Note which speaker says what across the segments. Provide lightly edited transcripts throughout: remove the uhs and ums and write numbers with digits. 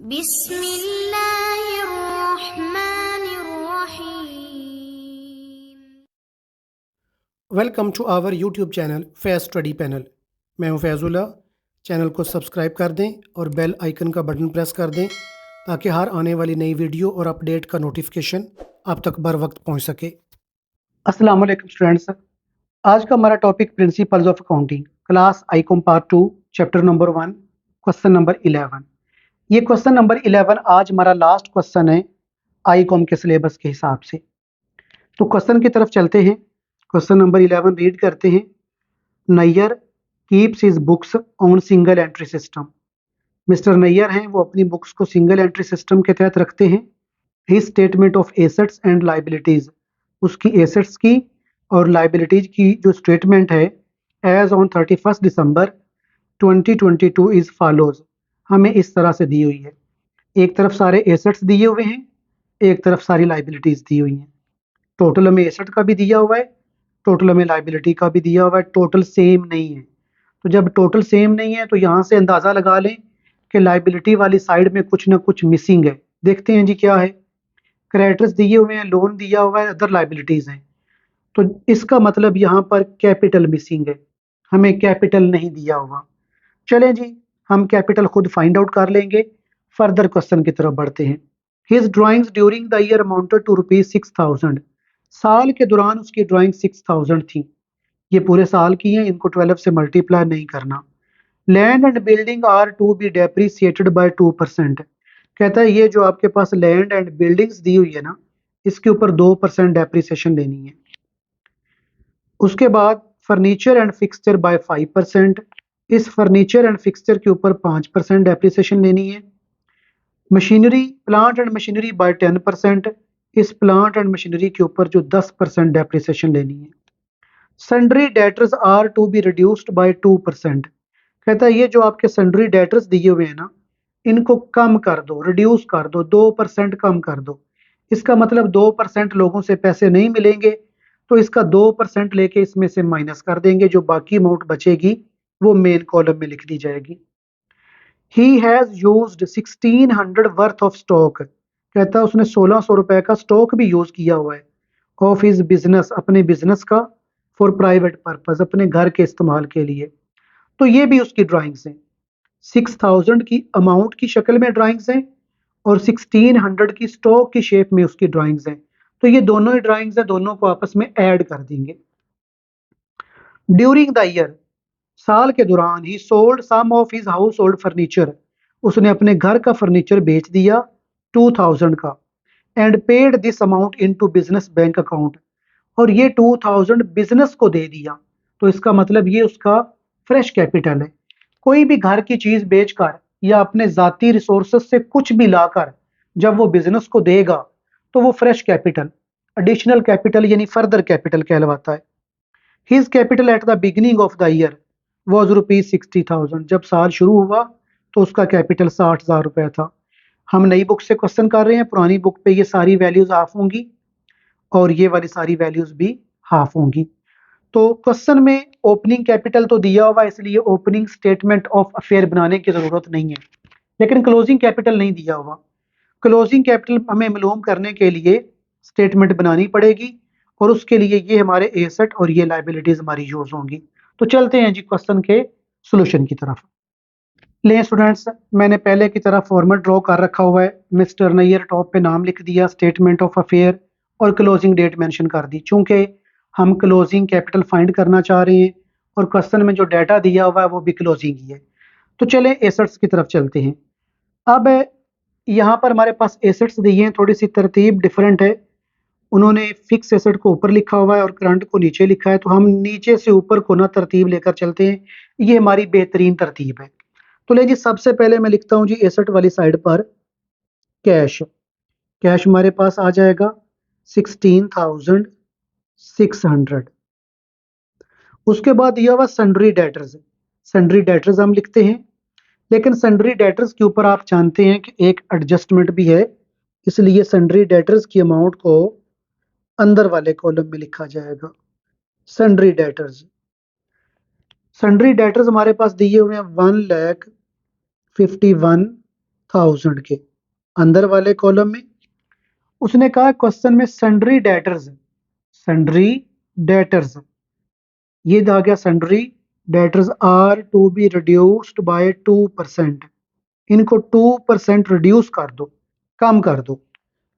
Speaker 1: बिस्मिल्लाहिर्रहमानिर्रहीम।
Speaker 2: Welcome to our YouTube channel Faiz study panel. मैं हूं फैज़ुल्ला। चैनल को सब्सक्राइब कर दें और बेल आइकन का बटन प्रेस कर दें ताकि हर आने वाली नई वीडियो और अपडेट का नोटिफिकेशन आप तक बर वक्त पहुंच सके। अस्सलाम वालेकुम स्टूडेंट्स, आज का हमारा topic principles of accounting, class Icom part 2, chapter number 1, question number 11। ये क्वेश्चन नंबर 11 आज हमारा लास्ट क्वेश्चन है आईकॉम के सिलेबस के हिसाब से। तो क्वेश्चन की तरफ चलते हैं। क्वेश्चन नंबर 11 रीड करते हैं। Nayyar keeps his books on single entry system. Mister Nayyar हैं, वो अपनी बुक्स को सिंगल एंट्री सिस्टम के तहत रखते हैं। His statement of assets and liabilities, उसकी एसेट्स की और लाइबिलिटीज की जो स्टेटमेंट है as on 31 December 2022 is follows, हमें इस तरह से दी हुई है। एक तरफ सारे एसेट्स दिए हुए हैं, एक तरफ सारी लाइबिलिटीज दी हुई हैं। टोटल हमें एसेट का भी दिया हुआ है, टोटल हमें लाइबिलिटी का भी दिया हुआ है। टोटल सेम नहीं है, तो जब टोटल सेम नहीं है तो यहाँ से अंदाज़ा लगा लें कि लाइबिलिटी वाली साइड में कुछ ना कुछ मिसिंग है। देखते हैं जी क्या है। क्रेडिटर्स दिए हुए हैं, लोन दिया हुआ है, अदर लाइबिलिटीज हैं, तो इसका मतलब यहाँ पर कैपिटल मिसिंग है, हमें कैपिटल नहीं दिया हुआ। चलें जी, हम कैपिटल खुद फाइंड आउट कर लेंगे। फर्दर क्वेश्चन की तरफ बढ़ते हैं। His drawings during the year amounted to ₹6,000। साल के दौरान उसकी ड्राइंग 6,000 थी। ये पूरे साल की हैं, इनको 12 से मल्टीप्लाई नहीं करना। Land and building are to be depreciated by 2%। कहता है ये जो आपके पास लैंड एंड बिल्डिंग्स दी हुई है ना, इसके ऊपर 2% डेप्रिसिएशन लेनी है। उसके बाद फर्नीचर एंड फिक्सचर बाय 5%, इस फर्नीचर एंड फिक्सचर के ऊपर 5% डेप्रिसिएशन लेनी है। Machinery, plant and machinery by 10%, इस प्लांट एंड मशीनरी के ऊपर जो 10% डेप्रिसिएशन लेनी है। Sundry debtors are to be reduced by 2%। कहता है ये जो आपके सन्ड्री डेटर्स दिए हुए हैं ना, इनको कम कर दो, रिड्यूस कर दो, 2% कम कर दो। इसका मतलब 2% लोगों से पैसे नहीं मिलेंगे, तो इसका 2% लेके इसमें से माइनस कर देंगे, जो बाकी अमाउंट बचेगी वो मेन कॉलम में लिख दी जाएगी। He has used 1600 worth of stock. कहता है उसने 1600 रुपए का स्टॉक भी यूज किया हुआ है। ऑफ हिज बिजनेस, अपने बिजनेस का। फॉर प्राइवेट पर्पज, अपने घर के इस्तेमाल के लिए। तो ये भी उसकी ड्राइंग्स हैं। 6,000 की अमाउंट की शक्ल में ड्राइंग्स हैं और 1600 की स्टॉक की शेप में उसकी ड्राइंग्स हैं। तो ये दोनों ही ड्राइंग्स हैं, दोनों को आपस में ऐड कर देंगे। ड्यूरिंग द ईयर, साल के दौरान, he sold some of his household furniture, उसने अपने घर का फर्नीचर बेच दिया 2000 का। And paid this amount into business bank account, और ये 2000 बिजनेस को दे दिया। तो इसका मतलब ये उसका फ्रेश कैपिटल है। कोई भी घर की चीज बेचकर या अपने जाती रिसोर्सेस से कुछ भी लाकर जब वो बिजनेस को देगा तो वो फ्रेश कैपिटल, एडिशनल कैपिटल यानी फर्दर कैपिटल कहलवाता है। His capital at the beginning of the year was ₹60,000। जब साल शुरू हुआ तो उसका कैपिटल 60,000 रुपए था। हम नई बुक से क्वेश्चन कर रहे हैं, पुरानी बुक पे ये सारी वैल्यूज हाफ होंगी और ये वाली सारी वैल्यूज भी हाफ होंगी। तो क्वेश्चन में ओपनिंग कैपिटल तो दिया हुआ है, इसलिए ओपनिंग स्टेटमेंट ऑफ अफेयर बनाने की जरूरत नहीं है, लेकिन क्लोजिंग कैपिटल नहीं दिया हुआ। क्लोजिंग कैपिटल हमें मालूम करने के लिए स्टेटमेंट बनानी पड़ेगी और उसके लिए ये हमारे एसेट और ये लाइबिलिटीज हमारी यूज होंगी। तो चलते हैं जी क्वेश्चन के सॉल्यूशन की तरफ। ले स्टूडेंट्स, मैंने पहले की तरह फॉर्मेट ड्रॉ कर रखा हुआ है। मिस्टर नैयर टॉप पे नाम लिख दिया, स्टेटमेंट ऑफ अफेयर और क्लोजिंग डेट मेंशन कर दी। चूंकि हम क्लोजिंग कैपिटल फाइंड करना चाह रहे हैं और क्वेश्चन में जो डाटा दिया हुआ है वो भी क्लोजिंग ही है। तो चलें एसेट्स की तरफ चलते हैं। अब यहाँ पर हमारे पास एसेट्स दिए हैं, थोड़ी सी तरतीब डिफरेंट है। उन्होंने फिक्स एसेट को ऊपर लिखा हुआ है और करंट को नीचे लिखा है, तो हम नीचे से ऊपर को ना तरतीब लेकर चलते हैं, ये हमारी बेहतरीन तरतीब है। तो ले जी, सबसे पहले मैं लिखता हूँ जी एसेट वाली साइड पर कैश। कैश हमारे पास आ जाएगा 16,600। उसके बाद दिया हुआ सन्ड्री डेटर्स। सन्ड्री डेटर्स हम लिखते हैं, लेकिन सन्ड्री डेटर्स के ऊपर आप जानते हैं कि एक एडजस्टमेंट भी है, इसलिए सन्ड्री डेटर्स की अमाउंट को अंदर वाले कॉलम में लिखा जाएगा। सन्ड्री डेटर्स, सन्ड्री डेटर्स हमारे पास दिए हुए हैं 1,51,300। 1000 के अंदर वाले कॉलम में। उसने कहा क्वेश्चन में सन्ड्री डेटर्स ये आ गया, sundry debtors are to be reduced by 2%। इनको 2% रिड्यूस कर दो, कम कर दो।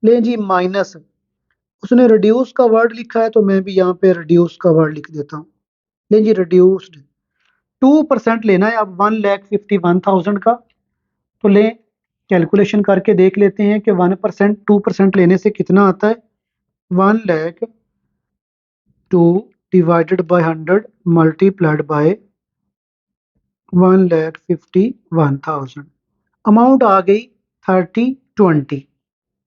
Speaker 2: ले जी माइनस, उसने रिड्यूस का वर्ड लिखा है तो मैं भी यहाँ पे रिड्यूस का वर्ड लिख देता हूँ। ले जी रिड्यूस्ड 2% लेना है अब 1,51,000 का। तो ले कैलकुलेशन करके देख लेते हैं कि 1% 2% लेने से कितना आता है। 1 lakh 2 divided by 100 multiplied by 1,51,000। Amount आ गई 3020।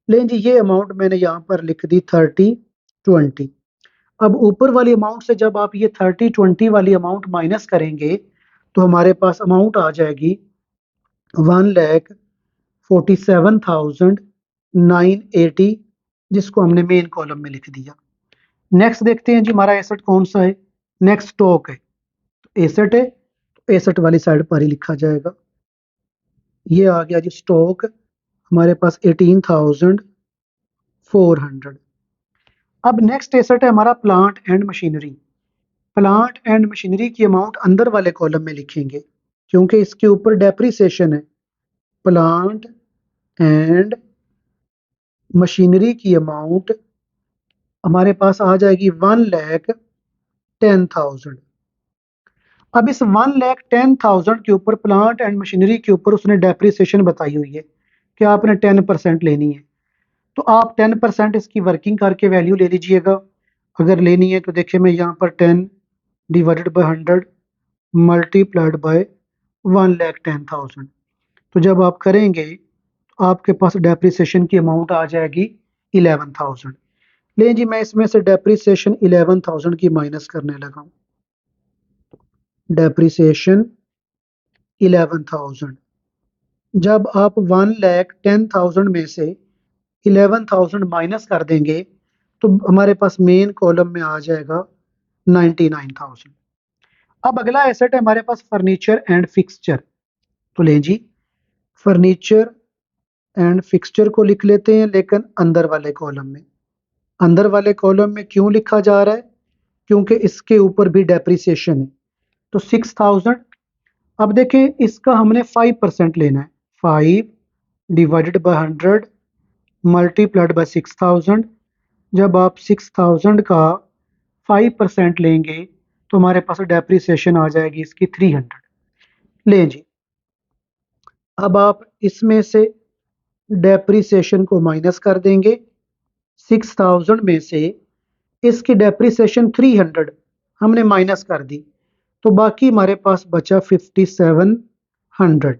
Speaker 2: लें जी ये अमाउंट मैंने यहाँ पर लिख दी 3020। अब ऊपर वाली अमाउंट से जब आप ये 3020 वाली अमाउंट माइनस करेंगे तो हमारे पास अमाउंट आ जाएगी 1,47,980, जिसको हमने मेन कॉलम में लिख दिया। नेक्स्ट देखते हैं जी हमारा एसेट कौन सा है। नेक्स्ट स्टॉक है, तो एसेट है तो एसेट वाली साइड पर ही लिखा जाएगा। ये आ गया जी स्टॉक हमारे पास 18,400। अब नेक्स्ट एसेट है हमारा plant and machinery. Plant and machinery की अमाउंट अंदर वाले कॉलम में लिखेंगे क्योंकि इसके ऊपर डेप्रिसिएशन है। प्लांट एंड मशीनरी की अमाउंट हमारे पास आ जाएगी 1,10,000। अब इस 1,10,000 के ऊपर प्लांट एंड मशीनरी के ऊपर उसने डेप्रिसिएशन बताई हुई है कि आपने 10% लेनी है। तो आप 10% इसकी वर्किंग करके वैल्यू ले लीजिएगा। अगर लेनी है तो देखिए मैं यहाँ पर 10 डिवाइडेड बाय 100 मल्टीप्लाइड बाय 1,10,000। तो जब आप करेंगे तो आपके पास डेप्रिसिएशन की अमाउंट आ जाएगी 11,000। लें जी मैं इसमें से डेप्रिसिएशन 11,000 की माइनस करने लगा हूँ। डेप्रिसिएशन 11,000। जब आप 1,10,000 में से 11,000 माइनस कर देंगे तो हमारे पास मेन कॉलम में आ जाएगा 99,000। अब अगला एसेट है हमारे पास फर्नीचर एंड फिक्सचर। तो लें जी फर्नीचर एंड फिक्सचर को लिख लेते हैं, लेकिन अंदर वाले कॉलम में। अंदर वाले कॉलम में क्यों लिखा जा रहा है, क्योंकि इसके ऊपर भी डेप्रिसिएशन है। तो 6,000। अब देखें इसका हमने 5% लेना है। 5 डिवाइडेड बाय 100 मल्टीप्लाइड बाय 6,000। जब आप 6,000 का 5% लेंगे तो हमारे पास डेप्रिसिएशन आ जाएगी इसकी 300। लें जी अब आप इसमें से डेप्रिसिएशन को माइनस कर देंगे। 6,000 में से इसकी डेप्रिसिएशन 300 हमने माइनस कर दी, तो बाकी हमारे पास बचा 5,700।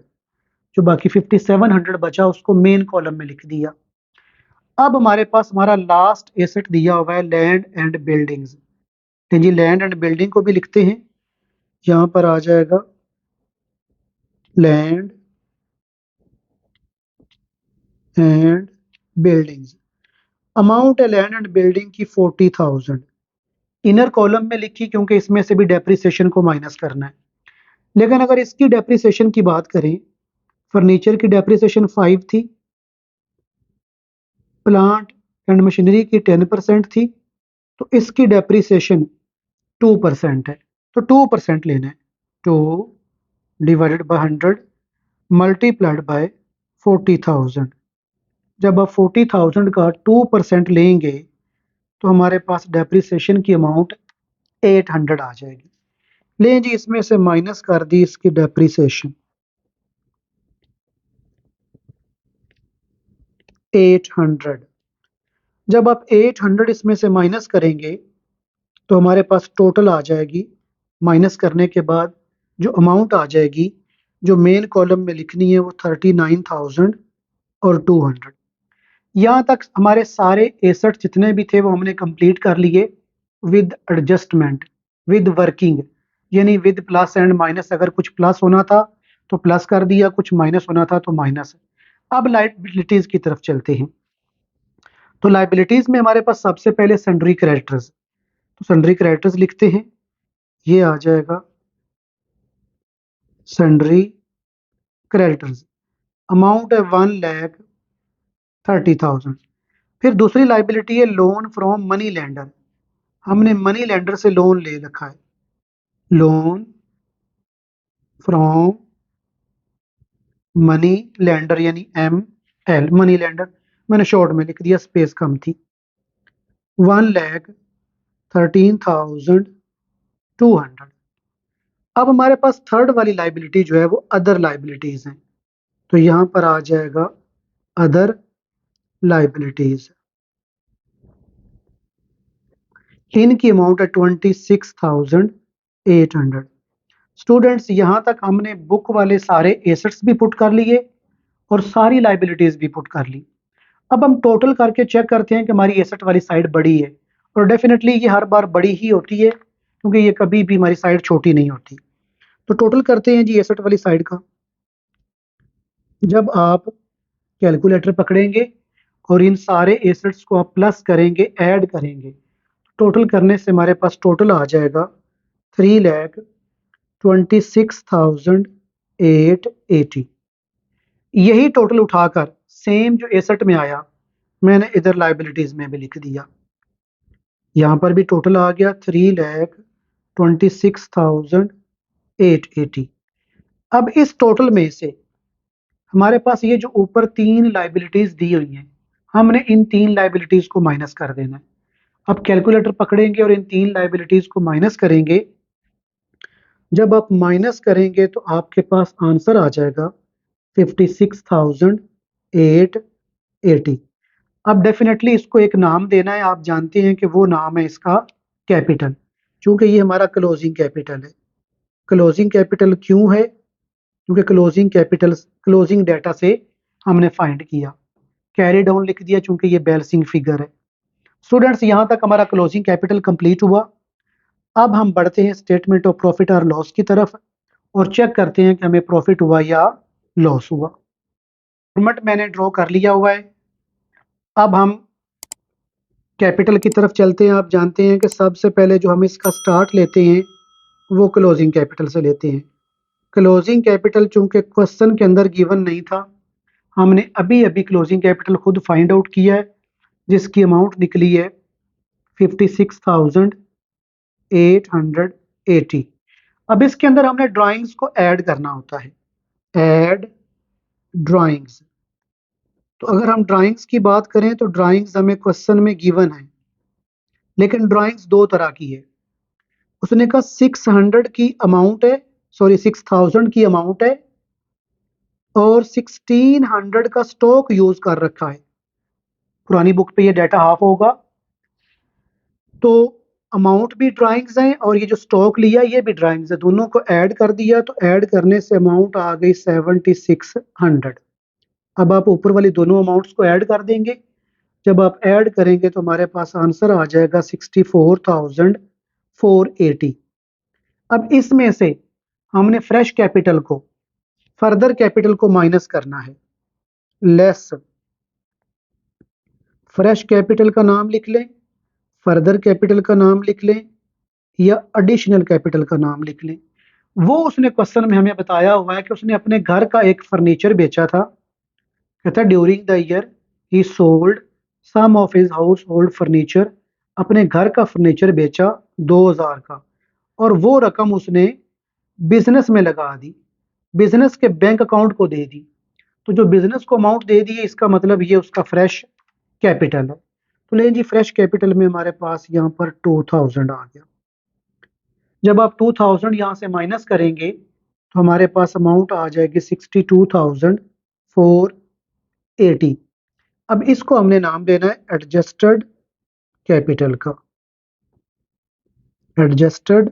Speaker 2: जो बाकी 5,700 बचा उसको मेन कॉलम में लिख दिया। अब हमारे पास हमारा लास्ट एसेट दिया हुआ है लैंड एंड बिल्डिंग्स। जी लैंड एंड बिल्डिंग को भी लिखते हैं। यहाँ पर आ जाएगा लैंड एंड बिल्डिंग्स। अमाउंट है लैंड एंड बिल्डिंग की 40,000। इनर कॉलम में लिखी क्योंकि इसमें से भी डेप्रिसिएशन को माइनस करना है। लेकिन अगर इसकी डेप्रिसिएशन की बात करें, फर्नीचर की डेप्रिसिएशन 5 थी, प्लांट एंड मशीनरी की 10% थी, तो इसकी डेप्रिसिएशन 2% है। तो 2% लेना है। 2 डिवाइडेड बाय 100 मल्टीप्लाइड बाय 40,000। जब आप 40,000 का 2% लेंगे तो हमारे पास डेप्रिसिएशन की अमाउंट 800 आ जाएगी। लें जी इसमें से माइनस कर दी इसकी डेप्रिसिएशन 800। जब आप 800 इसमें से माइनस करेंगे तो हमारे पास टोटल आ जाएगी, माइनस करने के बाद जो अमाउंट आ जाएगी जो मेन कॉलम में लिखनी है वो 39,000 और 200। यहाँ तक हमारे सारे एसेट जितने भी थे वो हमने कंप्लीट कर लिए विद एडजस्टमेंट, विद वर्किंग, यानी विद प्लस एंड माइनस। अगर कुछ प्लस होना था तो प्लस कर दिया, कुछ माइनस होना था तो माइनस। अब लायबिलिटीज की तरफ चलते हैं। तो लायबिलिटीज में हमारे पास सबसे पहले सन्ड्री क्रेडिटर्स। तो सन्ड्री क्रेडिटर्स लिखते हैं। ये आ जाएगा सन्ड्री क्रेडिटर्स। अमाउंट है 1,30,000। फिर दूसरी लाइबिलिटी है लोन फ्रॉम मनी लेंडर, हमने मनी लेंडर से लोन ले रखा है, लोन फ्रॉम मनी लेंडर यानी ML, मनी लेंडर मैंने शॉर्ट में लिख दिया, स्पेस कम थी। 1,13,200। अब हमारे पास थर्ड वाली लाइबिलिटी जो है वो अदर लाइबिलिटीज हैं, तो यहां पर आ जाएगा अदर लाइबिलिटीज, इनकी अमाउंट है 26,800। स्टूडेंट्स यहां तक हमने बुक वाले सारे एसेट्स भी पुट कर लिए और सारी लाइबिलिटीज भी पुट कर ली। अब हम टोटल करके चेक करते हैं कि हमारी एसेट वाली साइड बड़ी है, और डेफिनेटली ये हर बार बड़ी ही होती है क्योंकि ये कभी भी हमारी साइड छोटी नहीं होती। तो टोटल करते हैं जी एसेट वाली साइड का। जब आप कैलकुलेटर पकड़ेंगे और इन सारे एसेट्स को आप प्लस करेंगे, ऐड करेंगे, टोटल करने से हमारे पास टोटल आ जाएगा 3,26,880। यही टोटल उठाकर सेम जो एसेट में आया मैंने इधर लाइबिलिटीज में भी लिख दिया, यहां पर भी टोटल आ गया 3,26,880। अब इस टोटल में से हमारे पास ये जो ऊपर तीन लाइबिलिटीज दी हुई हैं, हमने इन तीन लाइबिलिटीज को माइनस कर देना है। अब कैलकुलेटर पकड़ेंगे और इन तीन लाइबिलिटीज को माइनस करेंगे। जब आप माइनस करेंगे तो आपके पास आंसर आ जाएगा 56,880। अब डेफिनेटली इसको एक नाम देना है, आप जानते हैं कि वो नाम है इसका कैपिटल, क्योंकि ये हमारा क्लोजिंग कैपिटल है। क्लोजिंग कैपिटल क्यों है? क्योंकि क्लोजिंग कैपिटल क्लोजिंग डेटा से हमने फाइंड किया, कैरी डाउन लिख दिया चूंकि ये बैलेंसिंग फिगर है। स्टूडेंट्स यहां तक हमारा क्लोजिंग कैपिटल कंप्लीट हुआ। अब हम बढ़ते हैं स्टेटमेंट ऑफ प्रॉफिट और लॉस की तरफ और चेक करते हैं कि हमें प्रॉफिट हुआ या लॉस हुआ। फॉर्मेट मैंने ड्रॉ कर लिया हुआ है। अब हम कैपिटल की तरफ चलते हैं। आप जानते हैं कि सबसे पहले जो हम इसका स्टार्ट लेते हैं वो क्लोजिंग कैपिटल से लेते हैं। क्लोजिंग कैपिटल चूंकि क्वेश्चन के अंदर गिवन नहीं था, हमने अभी अभी क्लोजिंग कैपिटल खुद फाइंड आउट किया है, जिसकी अमाउंट निकली है 56,880। अब इसके अंदर हमने ड्राइंग्स को ऐड करना होता है, ऐड ड्राइंग्स। तो अगर हम ड्राइंग्स की बात करें तो ड्राइंग्स हमें क्वेश्चन में गिवन है, लेकिन ड्राइंग्स दो तरह की है। उसने कहा 600 की अमाउंट है, सॉरी 6,000 की अमाउंट है और 1600 का स्टॉक यूज कर रखा है। पुरानी बुक पे ये डाटा हाफ होगा, तो अमाउंट भी ड्राइंग्स हैं और ये जो स्टॉक लिया ये भी ड्राइंग्स है, दोनों को ऐड कर दिया तो ऐड करने से अमाउंट आ गई 7600। अब आप ऊपर वाली दोनों अमाउंट्स को ऐड कर देंगे। जब आप ऐड करेंगे तो हमारे पास आंसर आ जाएगा 64,480। अब इसमें से हमने फ्रेश कैपिटल को, फर्दर कैपिटल को माइनस करना है, लेस। फ्रेश कैपिटल का नाम लिख लें, फर्दर कैपिटल का नाम लिख लें या एडिशनल कैपिटल का नाम लिख लें। वो उसने क्वेश्चन में हमें बताया हुआ है कि उसने अपने घर का एक फर्नीचर बेचा था। कहता है during the year he sold some of his household furniture, अपने घर का फर्नीचर बेचा 2,000 का और वो रकम उसने बिजनेस में लगा दी, बिजनेस के बैंक अकाउंट को दे दी। तो जो बिजनेस को अमाउंट दे दी है इसका मतलब ये उसका फ्रेश कैपिटल है। तो लेकिन जी फ्रेश कैपिटल में हमारे पास यहाँ पर 2000 आ गया। जब आप 2000 यहाँ से माइनस करेंगे तो हमारे पास अमाउंट आ जाएगी 62,480। अब इसको हमने नाम देना है एडजस्टेड कैपिटल का, एडजस्टेड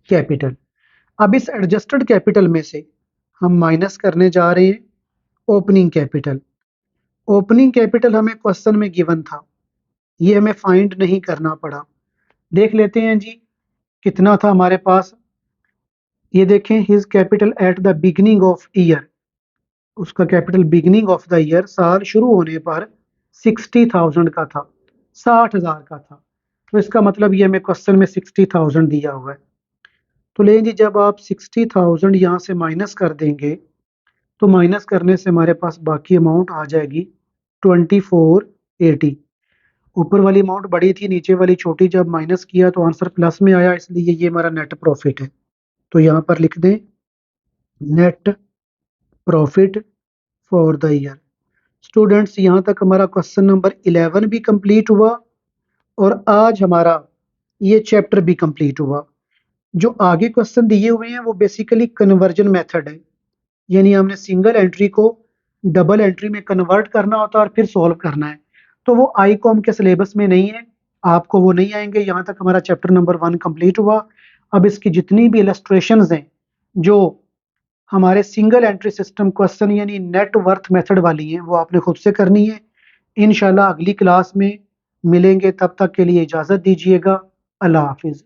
Speaker 2: कैपिटल। अब इस एडजस्टेड कैपिटल में से हम माइनस करने जा रहे हैं ओपनिंग कैपिटल। ओपनिंग कैपिटल हमें क्वेश्चन में गिवन था, ये हमें फाइंड नहीं करना पड़ा। देख लेते हैं जी कितना था हमारे पास। ये देखें his capital at the beginning of year, उसका capital beginning of the year साल शुरू होने पर 60,000 का था, 60,000 का था। तो इसका मतलब ये हमें क्वेश्चन में 60,000 दिया हुआ है। तो लेकिन जी जब आप 60,000 यहाँ से माइनस कर देंगे तो माइनस करने से हमारे पास बाकी अमाउंट आ जाएगी 2480। ऊपर वाली अमाउंट बड़ी थी, नीचे वाली छोटी, जब माइनस किया तो आंसर प्लस में आया, इसलिए ये हमारा नेट प्रॉफिट है। तो यहाँ पर लिख दें net profit for the year. Students, यहाँ तक हमारा क्वेश्चन नंबर 11 भी कंप्लीट हुआ और आज हमारा ये चैप्टर भी कंप्लीट हुआ। जो आगे क्वेश्चन दिए हुए हैं वो बेसिकली कन्वर्जन मेथड है, यानी हमने सिंगल एंट्री को डबल एंट्री में कन्वर्ट करना होता है और फिर सॉल्व करना है। तो वो आईकॉम के सिलेबस में नहीं है, आपको वो नहीं आएंगे। यहाँ तक हमारा चैप्टर नंबर 1 कंप्लीट हुआ। अब इसकी जितनी भी इलस्ट्रेशंस हैं जो हमारे सिंगल एंट्री सिस्टम क्वेश्चन यानी नेट वर्थ मेथड वाली हैं, वो आपने खुद से करनी है। इंशाल्लाह अगली क्लास में मिलेंगे, तब तक के लिए इजाज़त दीजिएगा। अल्लाह हाफिज़।